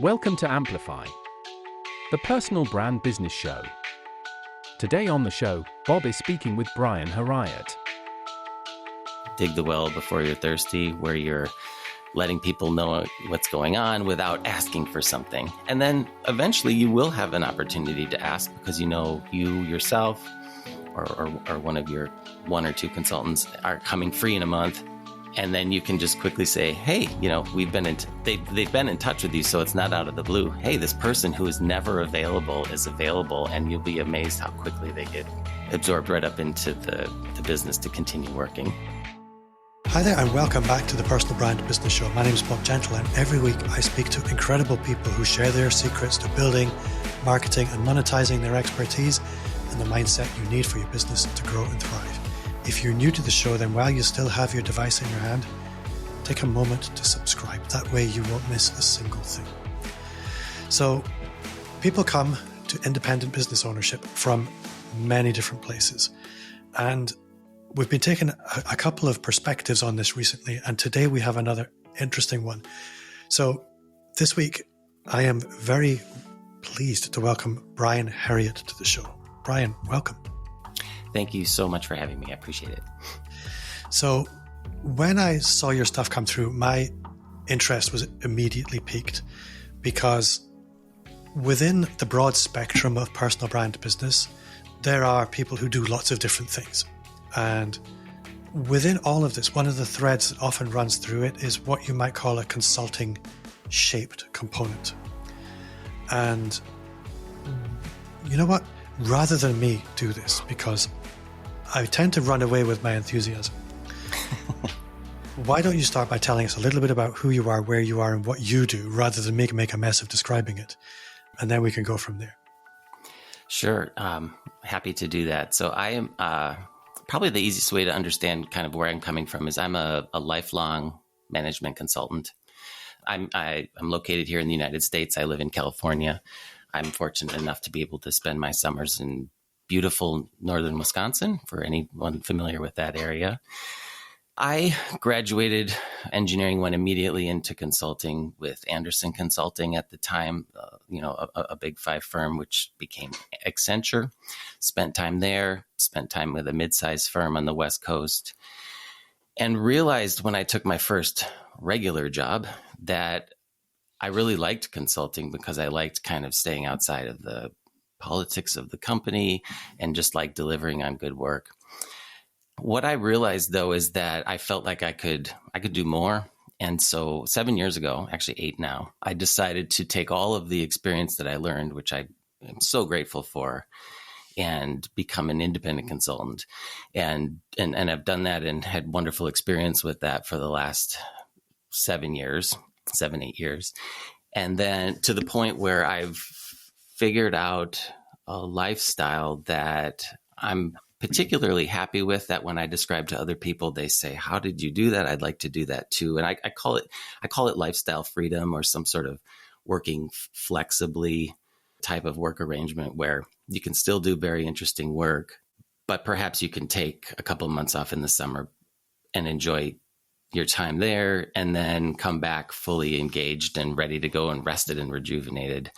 Welcome to Amplify, the personal brand business show. Today on the show, Bob is speaking with Brian Herriot. Dig the well before you're thirsty, where you're letting people know what's going on without asking for something. And then eventually you will have an opportunity to ask because you know you yourself or one of your one or two consultants are coming free in a month. And then you can just quickly say, hey, they've been in touch with you, so it's not out of the blue. Hey, this person who is never available is available, and you'll be amazed how quickly they get absorbed right up into the business to continue working. Hi there, and welcome back to the Personal Brand Business Show. My name is Bob Gentle, and every week I speak to incredible people who share their secrets to building, marketing, and monetizing their expertise and the mindset you need for your business to grow and thrive. If you're new to the show, then while you still have your device in your hand, take a moment to subscribe. That way you won't miss a single thing. So people come to independent business ownership from many different places. And we've been taking a couple of perspectives on this recently, and today we have another interesting one. So this week, I am very pleased to welcome Brian Herriot to the show. Brian, welcome. Thank you so much for having me. I appreciate it. So when I saw your stuff come through, my interest was immediately piqued because within the broad spectrum of personal brand business, there are people who do lots of different things. And within all of this, one of the threads that often runs through it is what you might call a consulting shaped component. And you know what? Rather than me do this, because I tend to run away with my enthusiasm, why don't you start by telling us a little bit about who you are, where you are, and what you do, rather than make a mess of describing it. And then we can go from there. Sure. Happy to do that. So I am probably the easiest way to understand kind of where I'm coming from is I'm a lifelong management consultant. I'm located here in the United States. I live in California. I'm fortunate enough to be able to spend my summers in beautiful northern Wisconsin, for anyone familiar with that area. I graduated engineering, went immediately into consulting with Anderson Consulting at the time, a big five firm, which became Accenture. Spent time there, spent time with a mid-sized firm on the West Coast, and realized when I took my first regular job that I really liked consulting because I liked kind of staying outside of the politics of the company and just like delivering on good work. What I realized though is that I felt like I could do more. And so 7 years ago, actually 8 now, I decided to take all of the experience that I learned, which I am so grateful for, and become an independent consultant. And I've done that and had wonderful experience with that for the last 7, 8 years. And then to the point where I've figured out a lifestyle that I'm particularly happy with, that when I describe to other people, they say, how did you do that? I'd like to do that too. And I call it lifestyle freedom, or some sort of working flexibly type of work arrangement where you can still do very interesting work, but perhaps you can take a couple of months off in the summer and enjoy your time there, and then come back fully engaged and ready to go and rested and rejuvenated.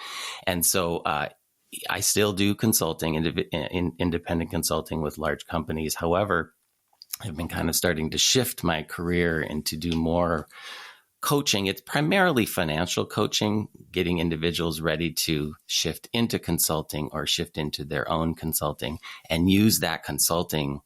And so I still do consulting, independent consulting with large companies. However, I've been kind of starting to shift my career and to do more coaching. It's primarily financial coaching, getting individuals ready to shift into consulting or shift into their own consulting and use that consulting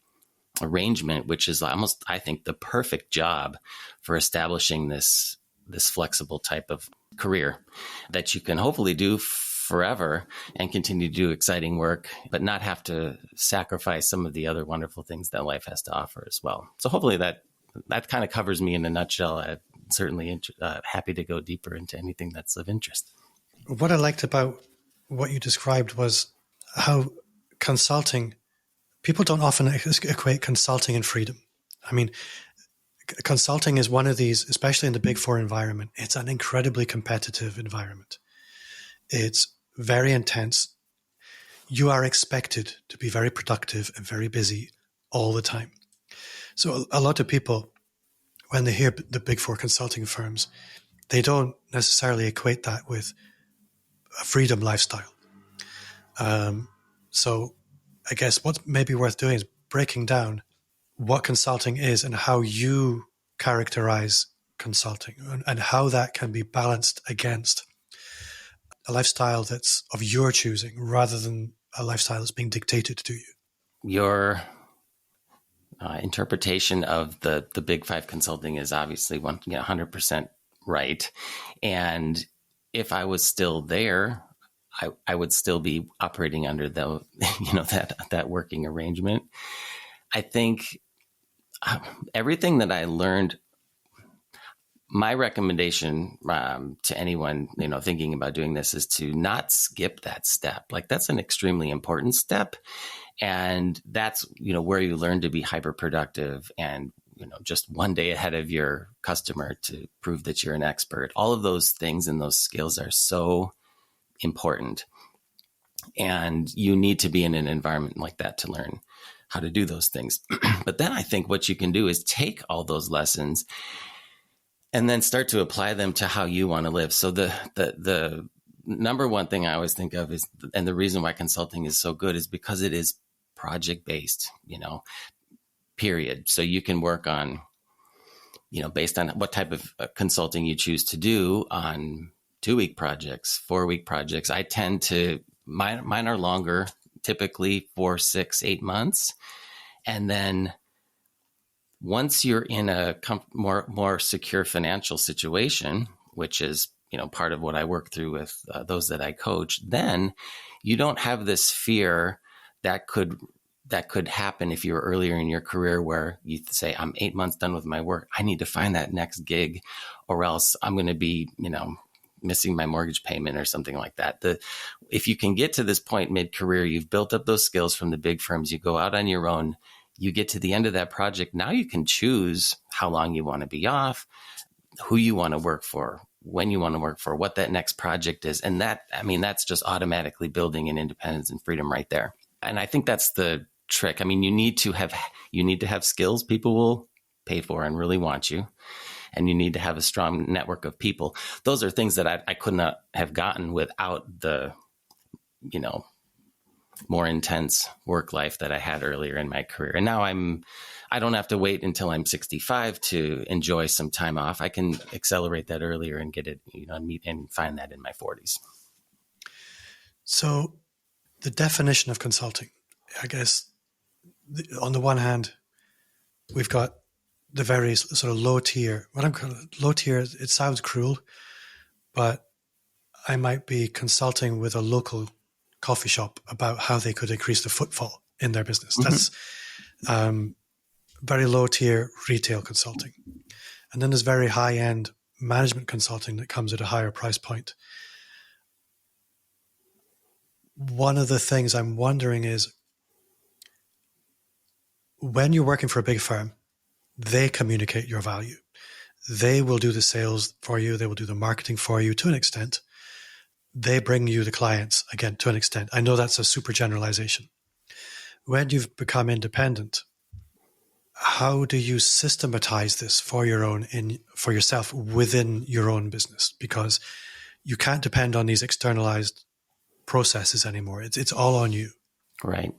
arrangement, which is almost, I think, the perfect job for establishing this flexible type of career that you can hopefully do forever and continue to do exciting work, but not have to sacrifice some of the other wonderful things that life has to offer as well. So hopefully that kind of covers me in a nutshell. I'm certainly happy to go deeper into anything that's of interest. What I liked about what you described was how consulting, people don't often equate consulting and freedom. I mean, consulting is one of these, especially in the Big Four environment, it's an incredibly competitive environment. It's very intense. You are expected to be very productive and very busy all the time. So a lot of people, when they hear the Big Four consulting firms, they don't necessarily equate that with a freedom lifestyle. So I guess what's maybe worth doing is breaking down what consulting is and how you characterize consulting and how that can be balanced against a lifestyle that's of your choosing rather than a lifestyle that's being dictated to you. Your interpretation of the Big Five consulting is obviously 100% right. And if I was still there, I would still be operating under that working arrangement. I think everything that I learned, my recommendation to anyone, thinking about doing this is to not skip that step. Like, that's an extremely important step. And that's, where you learn to be hyper productive and, just one day ahead of your customer to prove that you're an expert. All of those things and those skills are so important. And you need to be in an environment like that to learn how to do those things. But then I think what you can do is take all those lessons and then start to apply them to how you want to live. So the number one thing I always think of is, and the reason why consulting is so good is because it is project-based, period. So you can work on, based on what type of consulting you choose to do, on 2-week projects, 4-week projects. I tend to, mine are longer, typically 4, 6, 8 months. And then once you're in a more secure financial situation, which is, part of what I work through with those that I coach, then you don't have this fear that could happen if you were earlier in your career where you say, I'm 8 months done with my work. I need to find that next gig or else I'm going to be, missing my mortgage payment or something like that. If you can get to this point mid-career, you've built up those skills from the big firms, you go out on your own, you get to the end of that project. Now you can choose how long you want to be off, who you want to work for, when you want to work for, what that next project is. And that's just automatically building an independence and freedom right there. And I think that's the trick. You need to have skills people will pay for and really want you. And you need to have a strong network of people. Those are things that I could not have gotten without the, more intense work life that I had earlier in my career. And now I don't have to wait until I'm 65 to enjoy some time off. I can accelerate that earlier and get it, and find that in my 40s. So the definition of consulting, I guess, on the one hand, we've got the very sort of low tier. What I'm calling low tier, it sounds cruel, but I might be consulting with a local coffee shop about how they could increase the footfall in their business. Mm-hmm. That's very low tier retail consulting. And then there's very high end management consulting that comes at a higher price point. One of the things I'm wondering is, when you're working for a big firm, they communicate your value. They will do the sales for you. They will do the marketing for you to an extent. They bring you the clients, again, to an extent. I know that's a super generalization. When you've become independent, how do you systematize this for yourself within your own business? Because you can't depend on these externalized processes anymore. It's all on you. Right.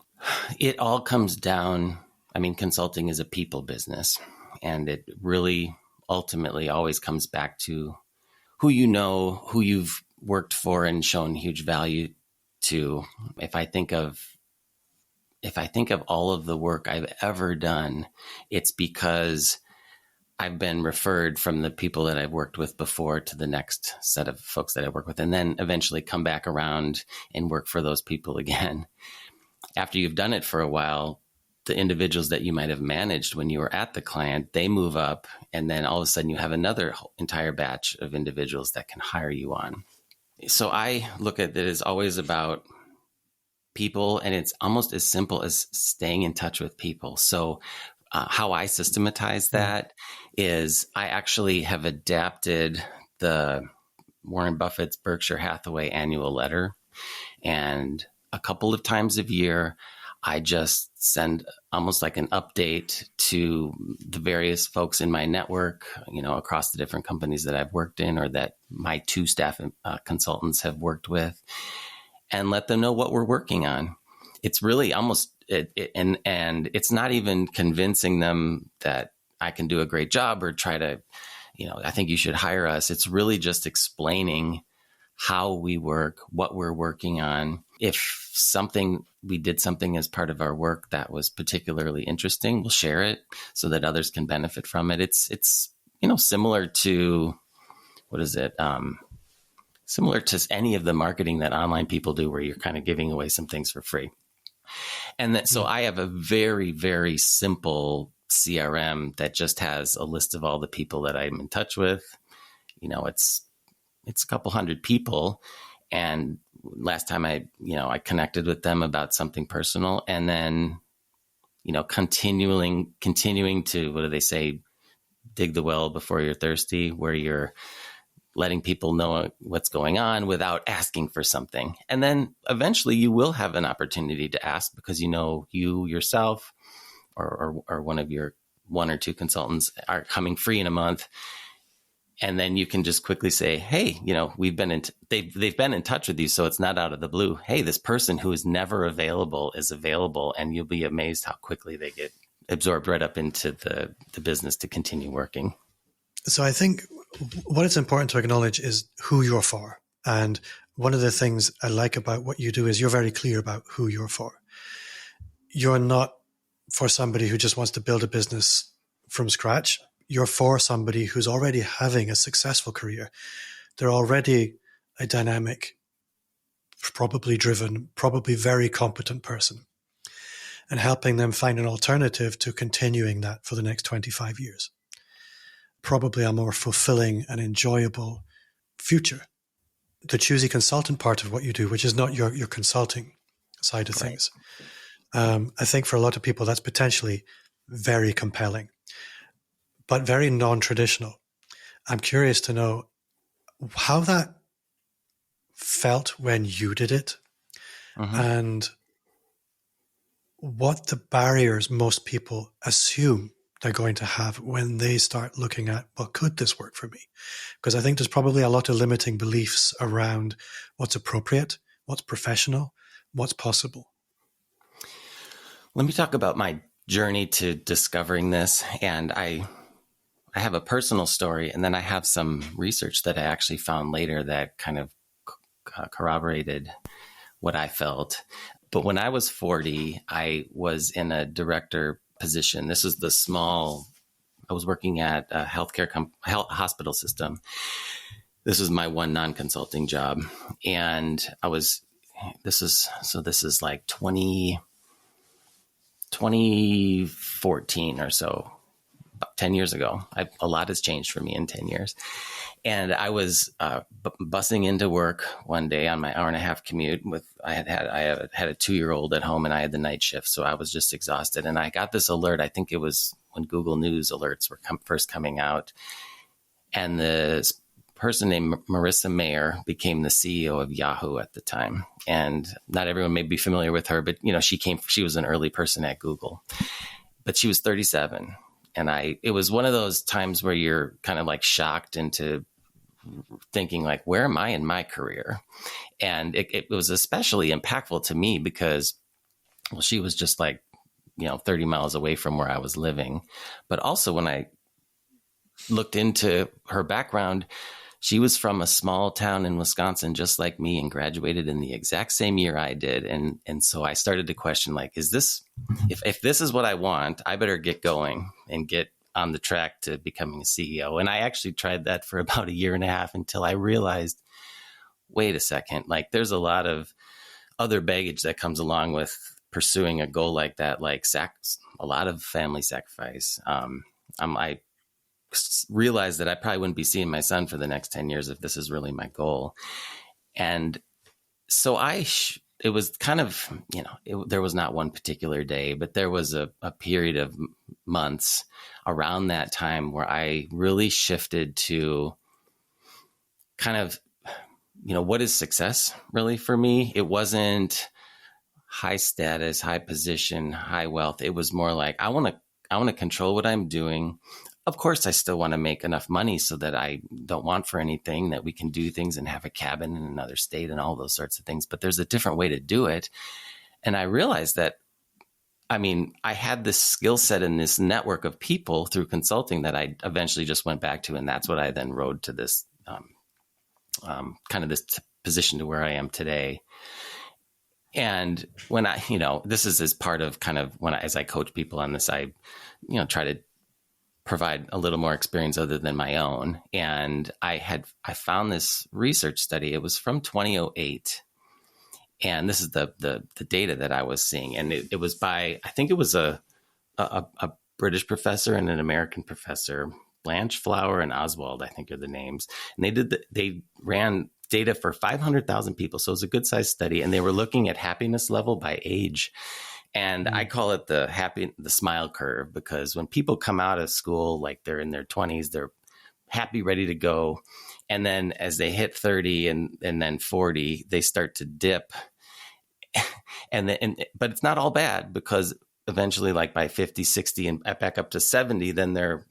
It all comes down. Consulting is a people business, and it really ultimately always comes back to who who you've worked for and shown huge value to. If I think of all of the work I've ever done, it's because I've been referred from the people that I've worked with before to the next set of folks that I work with, and then eventually come back around and work for those people again. After you've done it for a while, the individuals that you might have managed when you were at the client, they move up, and then all of a sudden you have another entire batch of individuals that can hire you on. So I look at it as always about people, and it's almost as simple as staying in touch with people. So how I systematize that is I actually have adapted the Warren Buffett's Berkshire Hathaway annual letter, and a couple of times a year, I just send almost like an update to the various folks in my network, across the different companies that I've worked in or that my 2 staff consultants have worked with, and let them know what we're working on. It's really almost, and it's not even convincing them that I can do a great job or try to, I think you should hire us. It's really just explaining how we work, what we're working on. If we did something as part of our work that was particularly interesting, we'll share it so that others can benefit from it. It's similar to, similar to any of the marketing that online people do, where you're kind of giving away some things for free. And so I have a very, very simple CRM that just has a list of all the people that I'm in touch with. It's a couple hundred people. And last time I connected with them about something personal, and then, continuing to, what do they say? Dig the well before you're thirsty, where you're letting people know what's going on without asking for something. And then eventually you will have an opportunity to ask, because you yourself or one of your 1 or 2 consultants are coming free in a month. And then you can just quickly say, hey, they've been in touch with you. So it's not out of the blue. Hey, this person who is never available is available. And you'll be amazed how quickly they get absorbed right up into the business to continue working. So I think what it's important to acknowledge is who you're for. And one of the things I like about what you do is you're very clear about who you're for. You're not for somebody who just wants to build a business from scratch. You're for somebody who's already having a successful career. They're already a dynamic, probably driven, probably very competent person, and helping them find an alternative to continuing that for the next 25 years. Probably a more fulfilling and enjoyable future. The choosy consultant part of what you do, which is not your consulting side of things. I think for a lot of people, that's potentially very compelling, but very non-traditional. I'm curious to know how that felt when you did it, and what the barriers most people assume they're going to have when they start looking at, well, could this work for me? Because I think there's probably a lot of limiting beliefs around what's appropriate, what's professional, what's possible. Let me talk about my journey to discovering this. And I have a personal story, and then I have some research that I actually found later that kind of corroborated what I felt. But when I was 40, I was in a director position. This is I was working at a hospital system. This was my one non-consulting job. And this is like 2014 or so, about 10 years ago. A lot has changed for me in 10 years. And I was bussing into work one day on my hour-and-a-half commute I had a 2-year-old at home, and I had the night shift. So I was just exhausted. And I got this alert. I think it was when Google News alerts were first coming out. And the person named Marissa Mayer became the CEO of Yahoo at the time. And not everyone may be familiar with her, but she was an early person at Google. But she was 37. And it was one of those times where you're kind of like shocked into thinking like, where am I in my career? And it was especially impactful to me because, well, she was just like, 30 miles away from where I was living. But also when I looked into her background, she was from a small town in Wisconsin, just like me, and graduated in the exact same year I did. And so I started to question, like, if this is what I want, I better get going and get on the track to becoming a CEO. And I actually tried that for about 1.5 years until I realized, wait a second, like there's a lot of other baggage that comes along with pursuing a goal like that, like a lot of family sacrifice. I realized that I probably wouldn't be seeing my son for the next 10 years if this is really my goal. And so it was kind of, there was not one particular day, but there was a period of months around that time where I really shifted to kind of, what is success really for me? It wasn't high status, high position, high wealth. It was more like, I want to control what I'm doing. Of course, I still want to make enough money so that I don't want for anything, that we can do things and have a cabin in another state and all those sorts of things. But there's a different way to do it. And I realized that, I had this skill set and this network of people through consulting that I eventually just went back to. And that's what I then rode to this kind of this position to where I am today. And when this is as part of kind of as I coach people on this, I, try to provide a little more experience other than my own. And I found this research study. It was from 2008. And this is the data that I was seeing. And it was by, I think it was a British professor and an American professor, Blanche, Flower, and Oswald, I think are the names. And they ran data for 500,000 people. So it was a good sized study. And they were looking at happiness level by age. And I call it the smile curve, because when people come out of school, like they're in their 20s, they're happy, ready to go. And then as they hit 30 and then 40, they start to dip. But it's not all bad, because eventually, like by 50, 60 and back up to 70, then they're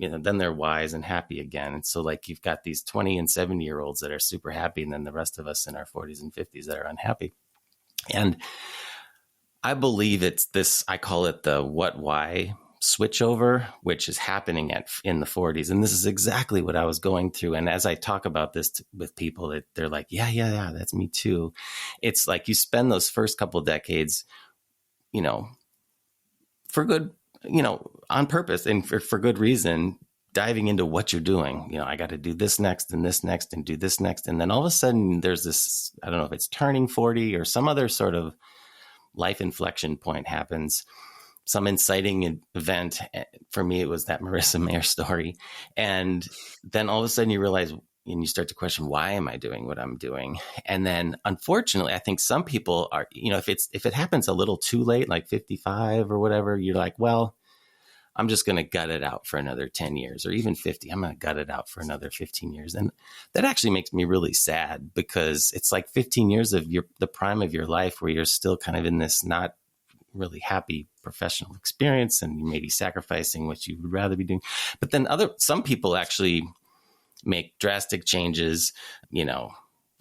wise and happy again. And so like you've got these 20 and 70-year-olds that are super happy, and then the rest of us in our 40s and 50s that are unhappy. And I believe it's this, I call it the what-why switchover, which is happening in the 40s. And this is exactly what I was going through. And as I talk about this with people, they're like, yeah, that's me too. It's like you spend those first couple of decades, for good, on purpose and for good reason, diving into what you're doing. I got to do this next and this next and do this next. And then all of a sudden there's this, I don't know if it's turning 40 or some other sort of life inflection point happens, some inciting event. For me, it was that Marissa Mayer story. And then all of a sudden you realize, and you start to question, why am I doing what I'm doing? And then unfortunately, I think some people are, if it happens a little too late, like 55 or whatever, you're like, well, I'm just going to gut it out for another 10 years or even 50. I'm going to gut it out for another 15 years. And that actually makes me really sad, because it's like 15 years of the prime of your life where you're still kind of in this not really happy professional experience, and you may be sacrificing what you would rather be doing. But then some people actually make drastic changes,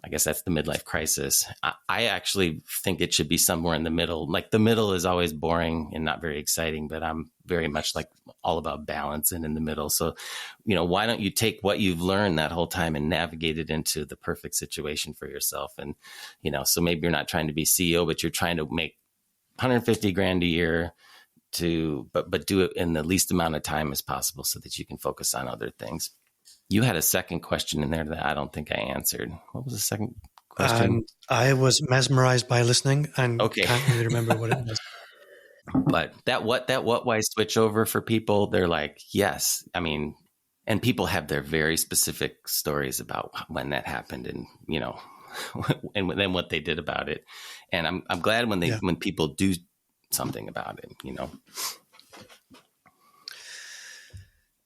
I guess that's the midlife crisis. I actually think it should be somewhere in the middle. Like the middle is always boring and not very exciting, but I'm very much like all about balance and in the middle. So, why don't you take what you've learned that whole time and navigate it into the perfect situation for yourself? And, so maybe you're not trying to be CEO, but you're trying to make 150 grand a year but do it in the least amount of time as possible so that you can focus on other things. You had a second question in there that I don't think I answered. What was the second question? I was mesmerized by listening and can't really remember what it was. But that why switch over for people, they're like, yes. And people have their very specific stories about when that happened and, and then what they did about it. And I'm glad when people do something about it,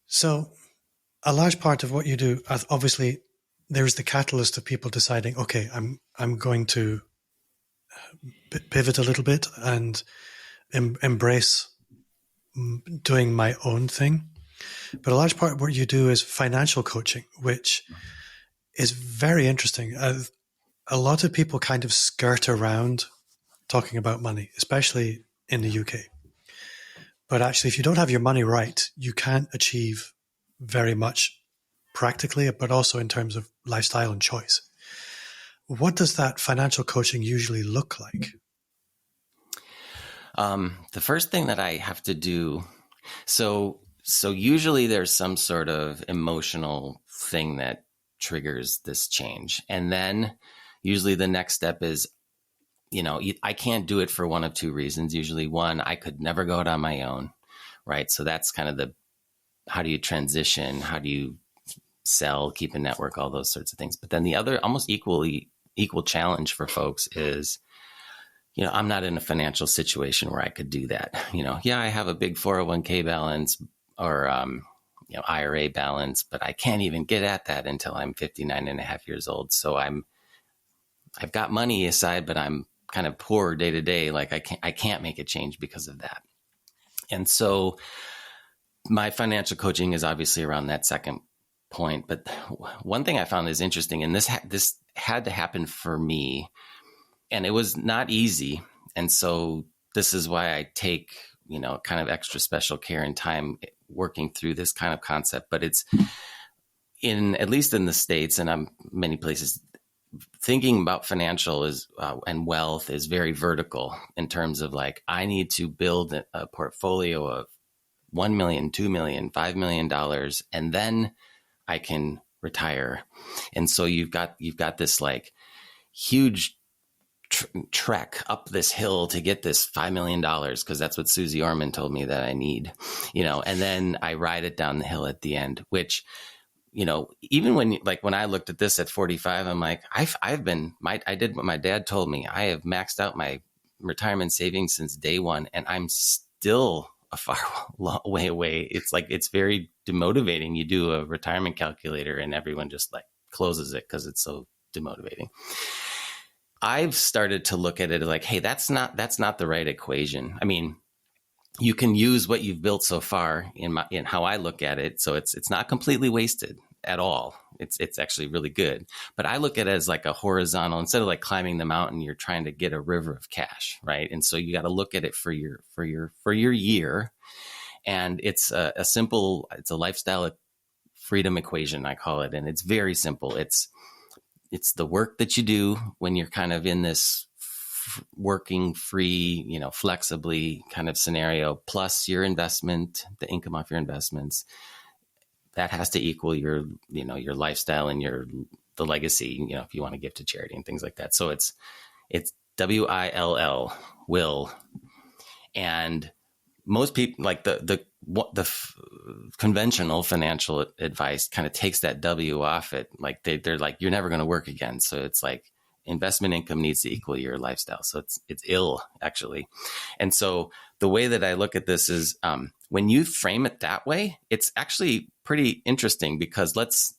So a large part of what you do, obviously, there's the catalyst of people deciding, okay, I'm going to pivot a little bit and embrace doing my own thing. But a large part of what you do is financial coaching, which is very interesting. A lot of people kind of skirt around talking about money, especially in the UK. But actually, if you don't have your money right, you can't achieve very much practically, but also in terms of lifestyle and choice. What does that financial coaching usually look like? The first thing that I have to do, so usually there's some sort of emotional thing that triggers this change. And then usually the next step is, I can't do it for one of two reasons. Usually one, I could never go out on my own, right? So that's kind of how do you transition? How do you sell, keep a network, all those sorts of things. But then the other almost equal challenge for folks is, I'm not in a financial situation where I could do that. I have a big 401k balance or, IRA balance, but I can't even get at that until I'm 59 and a half years old. So I've got money aside, but I'm kind of poor day to day, like I can't make a change because of that. And so my financial coaching is obviously around that second point. But one thing I found is interesting, and this had to happen for me, and it was not easy. And so this is why I take, kind of extra special care and time working through this kind of concept. But it's at least in the States and many places, thinking about financial and wealth is very vertical in terms of like, I need to build a portfolio of $1 million, $2 million, $5 million, and then I can retire. And so you've got this like huge trek up this hill to get this $5 million, because that's what Susie Orman told me that I need, and then I ride it down the hill at the end, which, even when I looked at this at 45, I'm like, I did what my dad told me. I have maxed out my retirement savings since day one, and I'm still a far way away. It's like, it's very demotivating. You do a retirement calculator and everyone just like closes it because it's so demotivating. I've started to look at it like, hey, that's not the right equation. I mean, you can use what you've built so far in how I look at it. So it's not completely wasted at all. It's actually really good. But I look at it as like a horizontal, instead of like climbing the mountain, you're trying to get a river of cash, right? And so you got to look at it for your year. And it's a lifestyle freedom equation, I call it. And it's very simple. It's the work that you do when you're kind of in this working free, flexibly kind of scenario, plus your investment, the income off your investments. That has to equal your lifestyle and the legacy, if you want to give to charity and things like that. So it's WILL, will. And most people, like the conventional financial advice kind of takes that W off it. Like they're like, you're never going to work again. So it's like investment income needs to equal your lifestyle. So it's ill, actually. And so the way that I look at this is, when you frame it that way, it's actually pretty interesting, because let's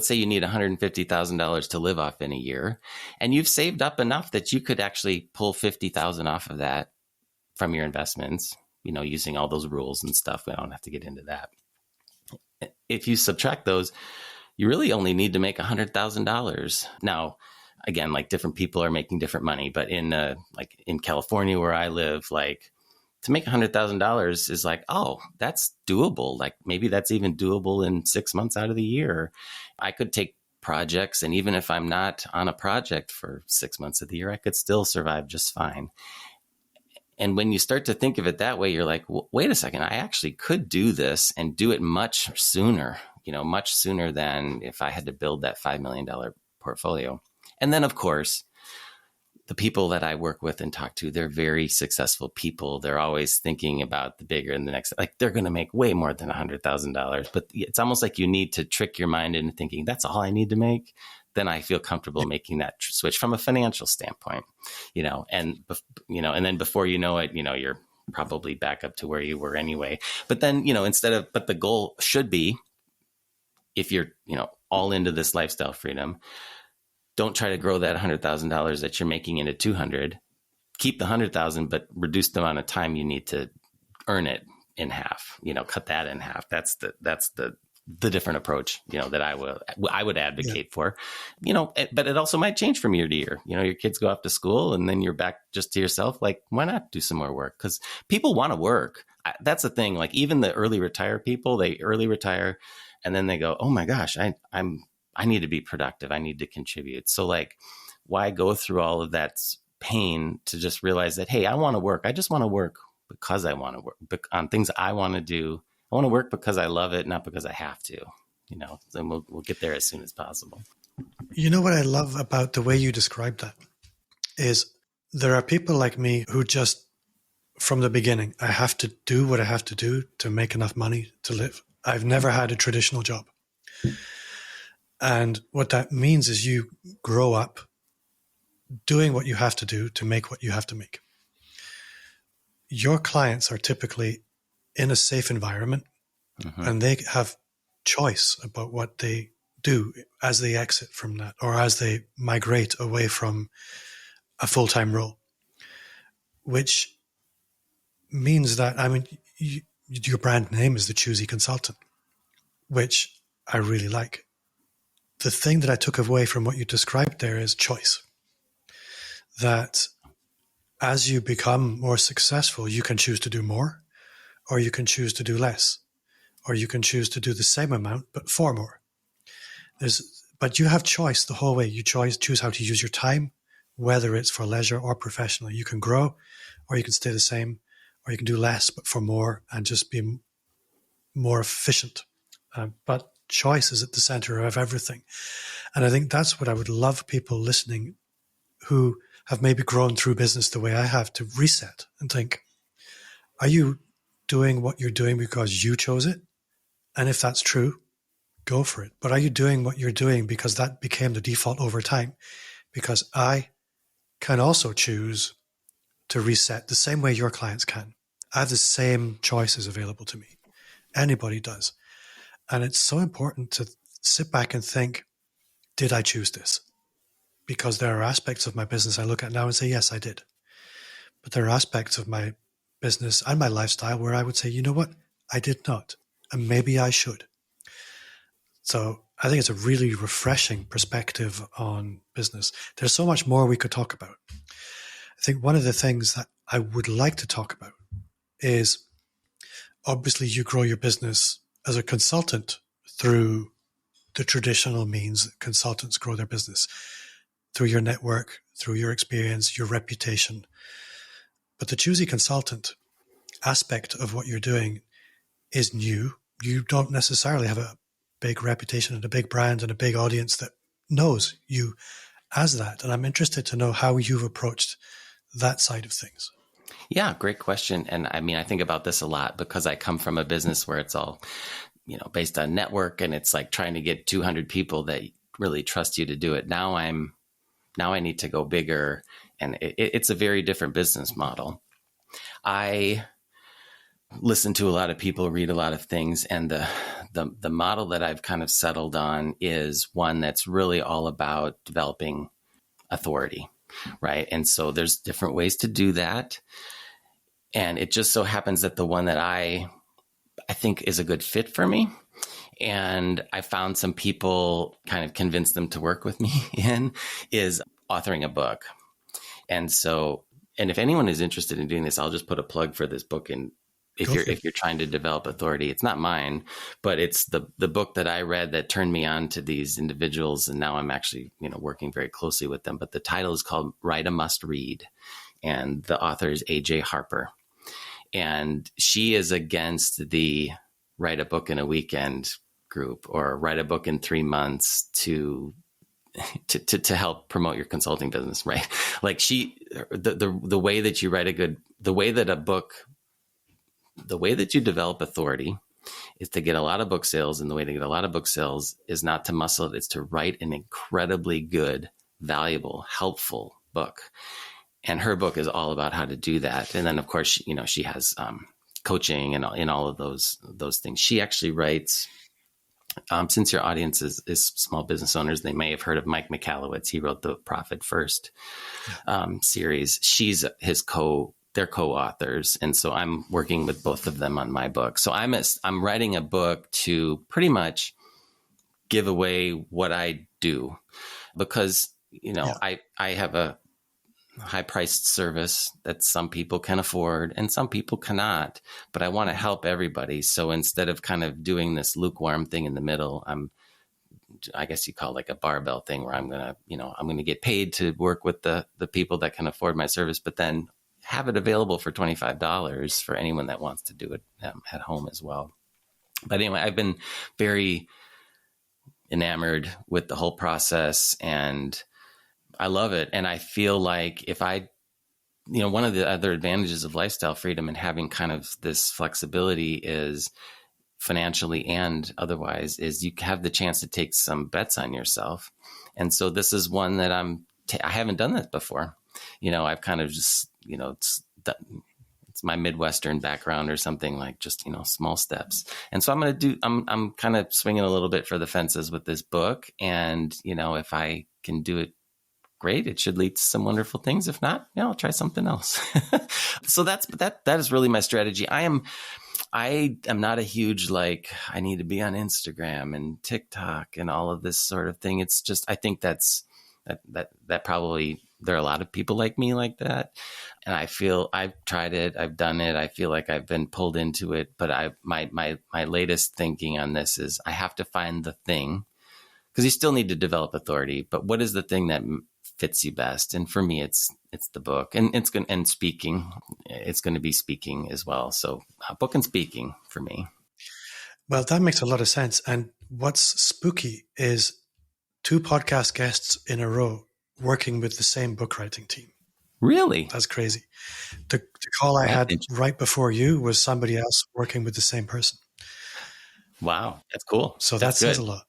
say you need $150,000 to live off in a year, and you've saved up enough that you could actually pull $50,000 off of that from your investments, using all those rules and stuff. We don't have to get into that. If you subtract those, you really only need to make $100,000. Now, again, like different people are making different money, but in California where I live, like to make $100,000 is like, oh, that's doable. Like maybe that's even doable in 6 months out of the year. I could take projects, and even if I'm not on a project for 6 months of the year, I could still survive just fine. And when you start to think of it that way, you're like, well, wait a second, I actually could do this and do it much sooner, much sooner than if I had to build that $5 million portfolio. And then, of course, the people that I work with and talk to, they're very successful people. They're always thinking about the bigger and the next, like they're going to make way more than $100,000. But it's almost like you need to trick your mind into thinking that's all I need to make. Then I feel comfortable making that switch from a financial standpoint, and then before you know it, you're probably back up to where you were anyway. But then, but the goal should be, if you're, all into this lifestyle freedom, don't try to grow that $100,000 that you're making into 200. Keep the 100,000, but reduce the amount of time you need to earn it in half. Cut that in half. That's the different approach, that I would advocate for. But it also might change from year to year. Your kids go off to school, and then you're back just to yourself. Like, why not do some more work? Because people want to work. That's the thing. Like even the early retire people, they early retire, and then they go, oh my gosh, I need to be productive. I need to contribute. So like, why go through all of that pain to just realize that, hey, I want to work. I just want to work because I want to work on things I want to do. I want to work because I love it, not because I have to, then we'll get there as soon as possible. What I love about the way you describe that is there are people like me who just, from the beginning, I have to do what I have to do to make enough money to live. I've never had a traditional job. And what that means is you grow up doing what you have to do to make what you have to make. Your clients are typically in a safe environment, and they have choice about what they do as they exit from that, or as they migrate away from a full-time role, which means that, your brand name is the Choosy Consultant, which I really like. The thing that I took away from what you described there is choice. That as you become more successful, you can choose to do more, or you can choose to do less, or you can choose to do the same amount, but for more. But you have choice the whole way. You choose how to use your time, whether it's for leisure or professionally. You can grow, or you can stay the same, or you can do less, but for more, and just be more efficient. But choice is at the center of everything. And I think that's what I would love people listening who have maybe grown through business the way I have to reset and think, are you doing what you're doing because you chose it? And if that's true, go for it. But are you doing what you're doing because that became the default over time? Because I can also choose to reset the same way your clients can. I have the same choices available to me. Anybody does. And it's so important to sit back and think, did I choose this? Because there are aspects of my business I look at now and say, yes, I did. But there are aspects of my business and my lifestyle where I would say, you know what? I did not. And maybe I should. So I think it's a really refreshing perspective on business. There's so much more we could talk about. I think one of the things that I would like to talk about is, obviously you grow your business as a consultant through the traditional means that consultants grow their business, through your network, through your experience, your reputation. But the Choosy Consultant aspect of what you're doing is new. You don't necessarily have a big reputation and a big brand and a big audience that knows you as that. And I'm interested to know how you've approached that side of things. Yeah, great question. And I mean, I think about this a lot because I come from a business where it's all, based on network, and it's like trying to get 200 people that really trust you to do it. Now I need to go bigger, and it's a very different business model. I listen to a lot of people, read a lot of things, and the model that I've kind of settled on is one that's really all about developing authority, right? And so there's different ways to do that. And it just so happens that the one that I think is a good fit for me, and I found some people, kind of convinced them to work with me in, is authoring a book. And if anyone is interested in doing this, I'll just put a plug for this book. And if you're trying to develop authority, it's not mine, but it's the book that I read that turned me on to these individuals. And now I'm actually, working very closely with them. But the title is called Write a Must Read. And the author is AJ Harper. And she is against the write a book in a weekend group or write a book in 3 months to help promote your consulting business, right? Like the way that you the way that you develop authority is to get a lot of book sales. And the way to get a lot of book sales is not to muscle it, it's to write an incredibly good, valuable, helpful book. And her book is all about how to do that. And then, of course, she has coaching and all of those things. She actually writes, since your audience is small business owners, they may have heard of Mike Michalowicz. He wrote the Profit First series. She's they're co-authors. And so I'm working with both of them on my book. So I'm writing a book to pretty much give away what I do because, I have a high-priced service that some people can afford and some people cannot, but I want to help everybody. So instead of kind of doing this lukewarm thing in the middle, I guess you call it like a barbell thing where I'm going to get paid to work with the people that can afford my service, but then have it available for $25 for anyone that wants to do it at home as well. But anyway, I've been very enamored with the whole process and I love it. And I feel like if one of the other advantages of lifestyle freedom and having kind of this flexibility is financially and otherwise is you have the chance to take some bets on yourself. And so this is one that I haven't done that before. I've kind of just, it's my Midwestern background or something like just, small steps. And so I'm kind of swinging a little bit for the fences with this book. And, if I can do it great. It should lead to some wonderful things. If not, I'll try something else. So that is really my strategy. I am not a huge, I need to be on Instagram and TikTok and all of this sort of thing. It's just, I think that probably, there are a lot of people like me like that. And I feel I've tried it. I've done it. I feel like I've been pulled into it. But my latest thinking on this is I have to find the thing, because you still need to develop authority. But what is the thing that fits you best? And for me, it's the book, and speaking. It's going to be speaking as well. So book and speaking for me. Well, that makes a lot of sense. And what's spooky is 2 podcast guests in a row working with the same book writing team. Really? That's crazy. The call I had right before you was somebody else working with the same person. Wow, that's cool. So that says a lot.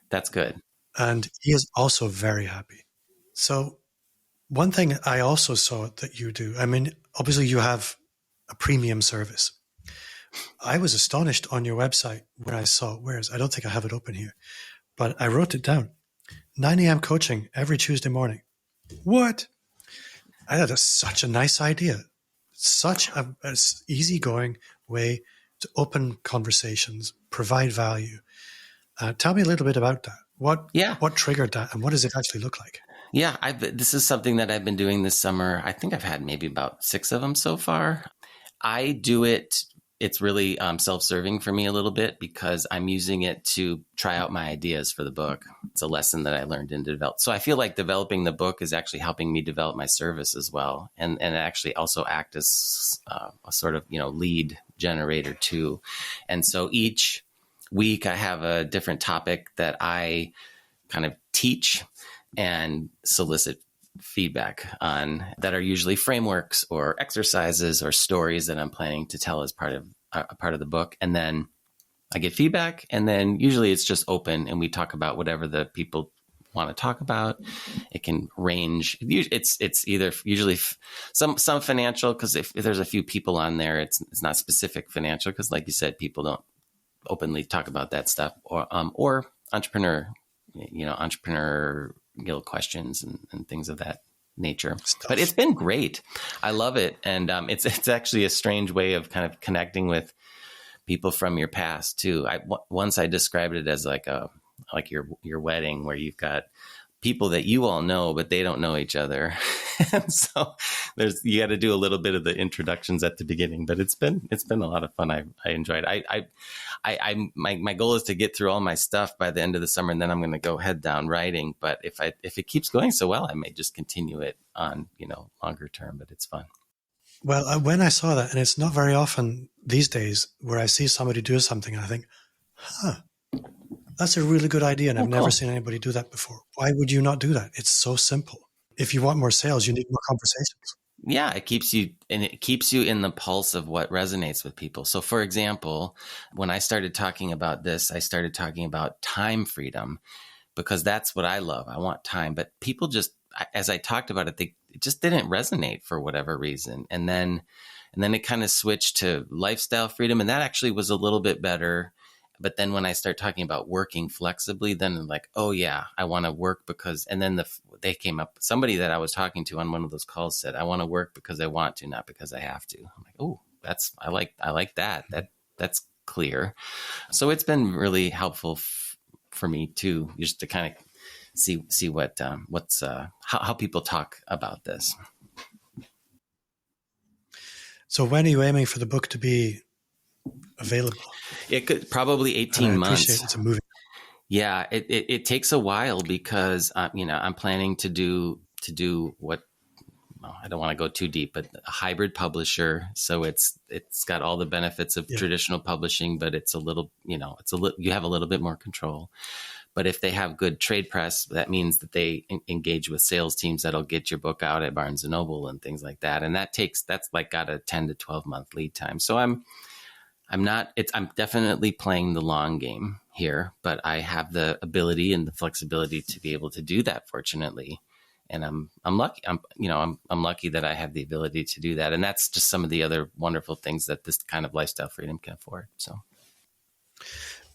That's good. And he is also very happy. So one thing I also saw that you do, I mean, obviously you have a premium service. I was astonished on your website when I saw, I don't think I have it open here, but I wrote it down. 9 a.m. coaching every Tuesday morning. What? I thought that's such a nice idea. Such a easygoing way to open conversations, provide value. Tell me a little bit about that. What triggered that, and what does it actually look like? Yeah, this is something that I've been doing this summer. I think I've had maybe about 6 of them so far. I do it. It's really self-serving for me a little bit, because I'm using it to try out my ideas for the book. It's a lesson that I learned and developed. So I feel like developing the book is actually helping me develop my service as well, and actually also act as a sort of lead generator too. And so each week I have a different topic that I kind of teach and solicit feedback on, that are usually frameworks or exercises or stories that I'm planning to tell as part of the book. And then I get feedback, and then usually it's just open and we talk about whatever the people want to talk about. It can range. It's either usually some financial, because if there's a few people on there, it's not specific financial, because like you said, people don't openly talk about that stuff, or entrepreneurial questions and things of that nature. But it's been great. I love it. And it's actually a strange way of kind of connecting with people from your past too. Once I described it as like your wedding, where you've got people that you all know, but they don't know each other. And so you got to do a little bit of the introductions at the beginning, but it's been a lot of fun. I enjoyed it. My goal is to get through all my stuff by the end of the summer, and then I'm going to go head down writing. But if it keeps going so well, I may just continue it on, longer term, but it's fun. Well, when I saw that, and it's not very often these days where I see somebody do something and I think, that's a really good idea, and I've never seen anybody do that before. Why would you not do that? It's so simple. If you want more sales, you need more conversations. Yeah, it keeps you in the pulse of what resonates with people. So for example, when I started talking about this, I started talking about time freedom, because that's what I love. I want time, but people just, as I talked about it, it just didn't resonate for whatever reason. And then it kind of switched to lifestyle freedom, and that actually was a little bit better. But then when I start talking about working flexibly, then like, oh yeah, I want to work because, and then they came up, somebody that I was talking to on one of those calls said, I want to work because I want to, not because I have to. I'm like, oh, I like that. That's clear. So it's been really helpful for me too, just to kind of see how people talk about this. So when are you aiming for the book to be available? It could probably 18 months. It's a movie. Yeah, it takes a while, because I'm planning to do what, I don't want to go too deep, but a hybrid publisher. So it's got all the benefits of traditional publishing, but it's a little, you have a little bit more control. But if they have good trade press, that means that they engage with sales teams that'll get your book out at Barnes and Noble and things like that. And that's like got a 10 to 12 month lead time. So I'm definitely playing the long game here, but I have the ability and the flexibility to be able to do that, fortunately. And I'm lucky. I'm lucky that I have the ability to do that. And that's just some of the other wonderful things that this kind of lifestyle freedom can afford. So,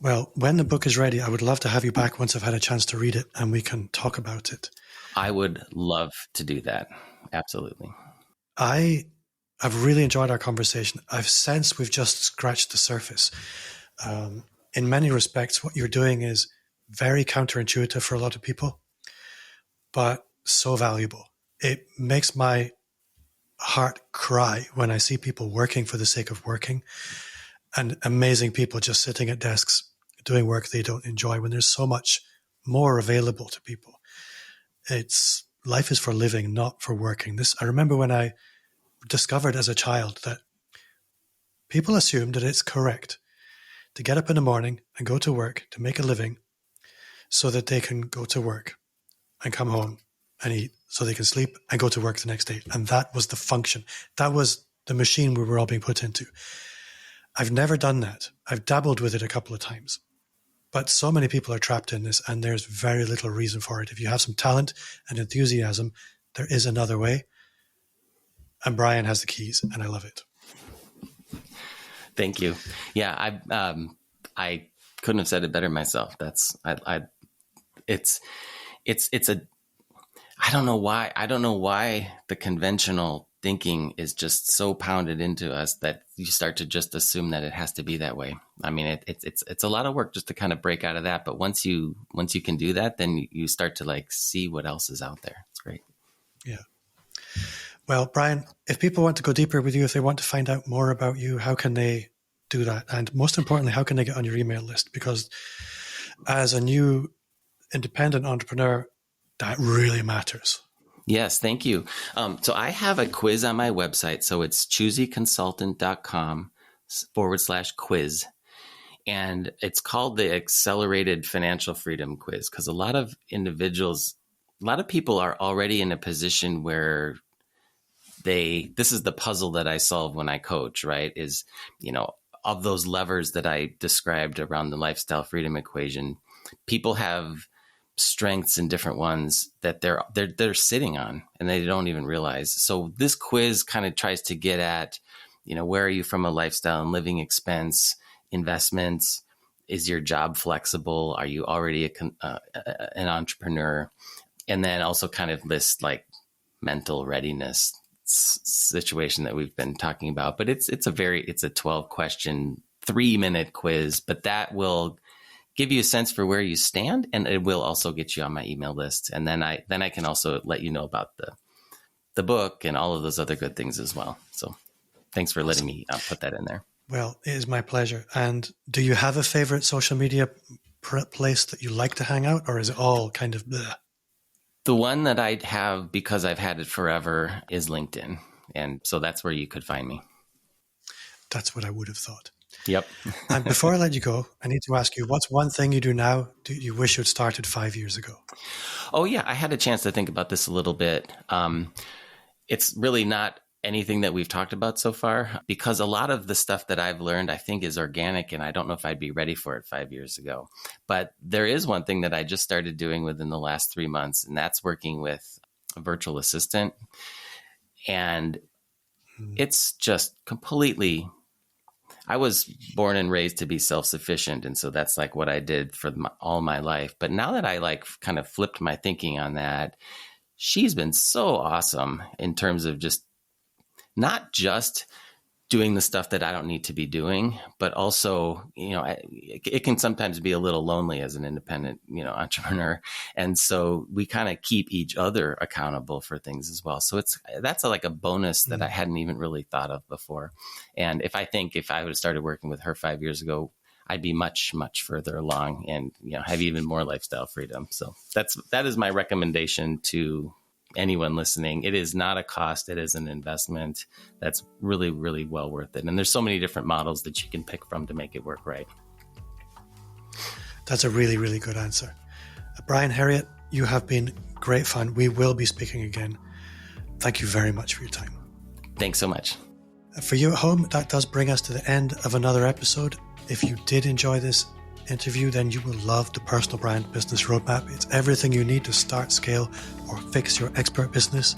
well, when the book is ready, I would love to have you back once I've had a chance to read it, and we can talk about it. I would love to do that. Absolutely. I've really enjoyed our conversation. I've sensed we've just scratched the surface. In many respects, what you're doing is very counterintuitive for a lot of people, but so valuable. It makes my heart cry when I see people working for the sake of working, and amazing people just sitting at desks doing work they don't enjoy when there's so much more available to people. Life is for living, not for working. I remember when I discovered as a child that people assume that it's correct to get up in the morning and go to work to make a living so that they can go to work and come home and eat, so they can sleep and go to work the next day. And that was the function. That was the machine we were all being put into. I've never done that. I've dabbled with it a couple of times. But so many people are trapped in this, and there's very little reason for it. If you have some talent and enthusiasm, there is another way. And Brian has the keys, and I love it. Thank you. Yeah, I couldn't have said it better myself. I don't know why the conventional thinking is just so pounded into us that you start to just assume that it has to be that way. I mean, it's a lot of work just to kind of break out of that. But once you can do that, then you start to like see what else is out there. It's great. Yeah. Well, Brian, if people want to go deeper with you, if they want to find out more about you, how can they do that? And most importantly, how can they get on your email list? Because as a new independent entrepreneur, that really matters. Yes, thank you. So I have a quiz on my website. So it's choosyconsultant.com/quiz. And it's called the Accelerated Financial Freedom Quiz, because a lot of people are already in a position where this is the puzzle that I solve when I coach, right? Is, of those levers that I described around the lifestyle freedom equation, people have strengths in different ones that they're sitting on and they don't even realize. So this quiz kind of tries to get at, where are you from a lifestyle and living expense, investments? Is your job flexible? Are you already an entrepreneur? And then also kind of list like mental readiness situation that we've been talking about. But it's a 12-question, 3-minute quiz, but that will give you a sense for where you stand, and it will also get you on my email list. And then I can also let you know about the book and all of those other good things as well. So thanks for letting me put that in there. Well, it is my pleasure. And do you have a favorite social media place that you like to hang out, or is it all kind of bleh? The one that I have, because I've had it forever, is LinkedIn. And so that's where you could find me. That's what I would have thought. Yep. And before I let you go, I need to ask you, what's one thing you do now do you wish you had started 5 years ago? Oh, yeah. I had a chance to think about this a little bit. It's really not anything that we've talked about so far, because a lot of the stuff that I've learned, I think, is organic, and I don't know if I'd be ready for it 5 years ago. But there is one thing that I just started doing within the last 3 months, and that's working with a virtual assistant. And it's just completely... I was born and raised to be self-sufficient. And so that's like what I did for all my life. But now that I kind of flipped my thinking on that, she's been so awesome in terms of not just doing the stuff that I don't need to be doing, but also, it can sometimes be a little lonely as an independent, entrepreneur. And so we kind of keep each other accountable for things as well. So that's like a bonus that I hadn't even really thought of before. And if I would have started working with her 5 years ago, I'd be much, much further along and, have even more lifestyle freedom. So that is my recommendation to anyone listening. It is not a cost. It is an investment that's really, really well worth it. And there's so many different models that you can pick from to make it work right. That's a really, really good answer. Brian Herriot, you have been great fun. We will be speaking again. Thank you very much for your time. Thanks so much. For you at home, that does bring us to the end of another episode. If you did enjoy this interview, then you will love the Personal Brand Business Roadmap. It's everything you need to start, scale, or fix your expert business.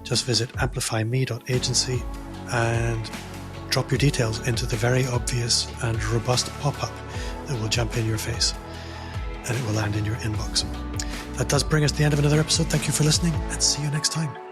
Just visit amplifyme.agency and drop your details into the very obvious and robust pop-up that will jump in your face, and it will land in your inbox. That does bring us to the end of another episode. Thank you for listening, and see you next time.